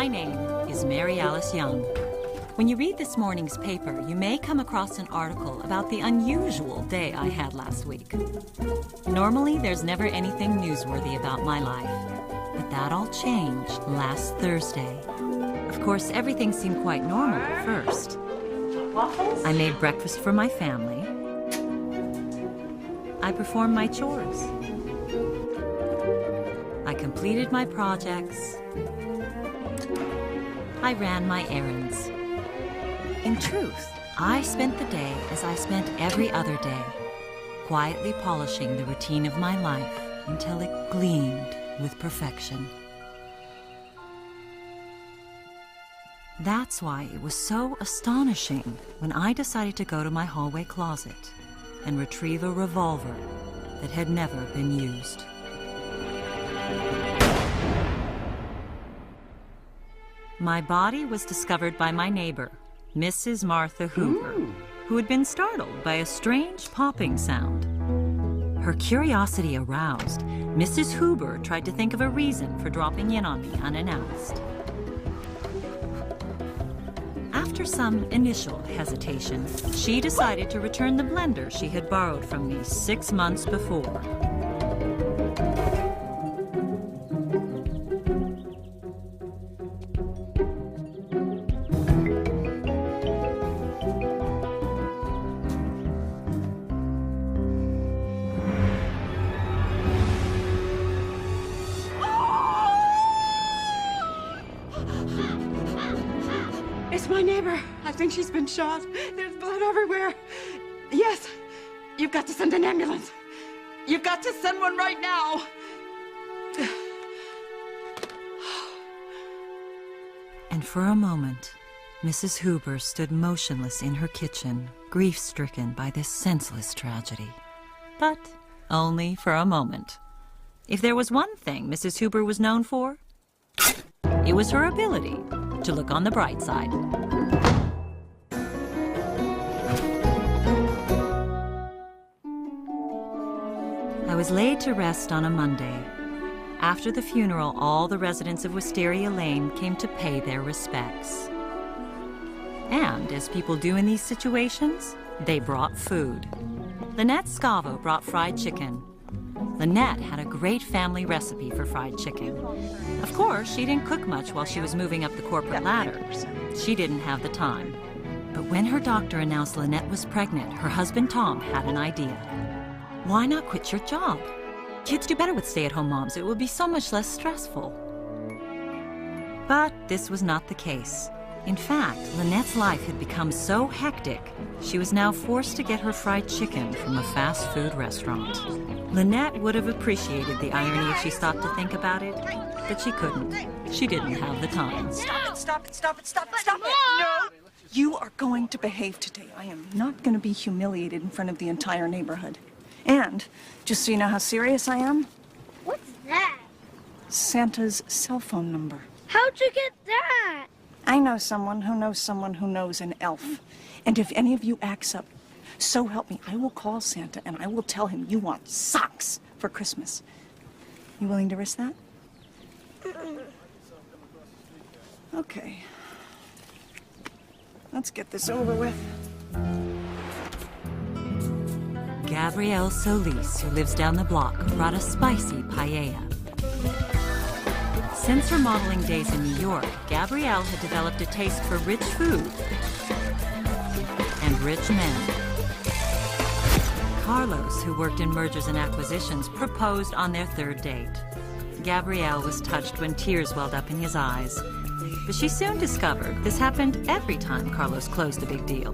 My name is Mary Alice Young. When you read this morning's paper, you may come across an article about the unusual day I had last week. Normally, there's never anything newsworthy about my life, but that all changed last Thursday. Of course, everything seemed quite normal at first. Waffles? I made breakfast for my family. I performed my chores. I completed my projects. I ran my errands. In truth, I spent the day as I spent every other day, quietly polishing the routine of my life until it gleamed with perfection. That's why it was so astonishing when I decided to go to my hallway closet and retrieve a revolver that had never been used. My body was discovered by my neighbor, Mrs. Martha Hoover, who had been startled by a strange popping sound. Her curiosity aroused, Mrs. Hoover tried to think of a reason for dropping in on me unannounced. After some initial hesitation, she decided to return the blender she had borrowed from me 6 months before. It's my neighbor. I think she's been shot. There's blood everywhere. Yes, you've got to send an ambulance. You've got to send one right now. And for a moment, Mrs. Hoover stood motionless in her kitchen, grief-stricken by this senseless tragedy. But only for a moment. If there was one thing Mrs. Hoover was known for, it was her ability to look on the bright side. I was laid to rest on a Monday. After the funeral, all the residents of Wisteria Lane came to pay their respects. And, as people do in these situations, they brought food. Lynette Scavo brought fried chicken. Lynette had a great family recipe for fried chicken. Of course, she didn't cook much while she was moving up the corporate ladder. She didn't have the time. But when her doctor announced Lynette was pregnant, her husband Tom had an idea. Why not quit your job? Kids do better with stay-at-home moms. It would be so much less stressful. But this was not the case. In fact, Lynette's life had become so hectic, she was now forced to get her fried chicken from a fast food restaurant. Lynette would have appreciated the irony if she stopped to think about it, but she couldn't. She didn't have the time. Stop it, stop it, stop it, stop it, stop it. No! You are going to behave today. I am not going to be humiliated in front of the entire neighborhood. And, just so you know how serious I am, What's that? Santa's cell phone number. How'd you get that? I know someone who knows someone who knows an elf. And if any of you acts up, so help me, I will call Santa and I will tell him you want socks for Christmas. You willing to risk that? Okay. Let's get this over with. Gabrielle Solis, who lives down the block, brought a spicy paella. Since her modeling days in New York, Gabrielle had developed a taste for rich food and rich men. Carlos, who worked in mergers and acquisitions, proposed on their third date. Gabrielle was touched when tears welled up in his eyes. But she soon discovered this happened every time Carlos closed a big deal.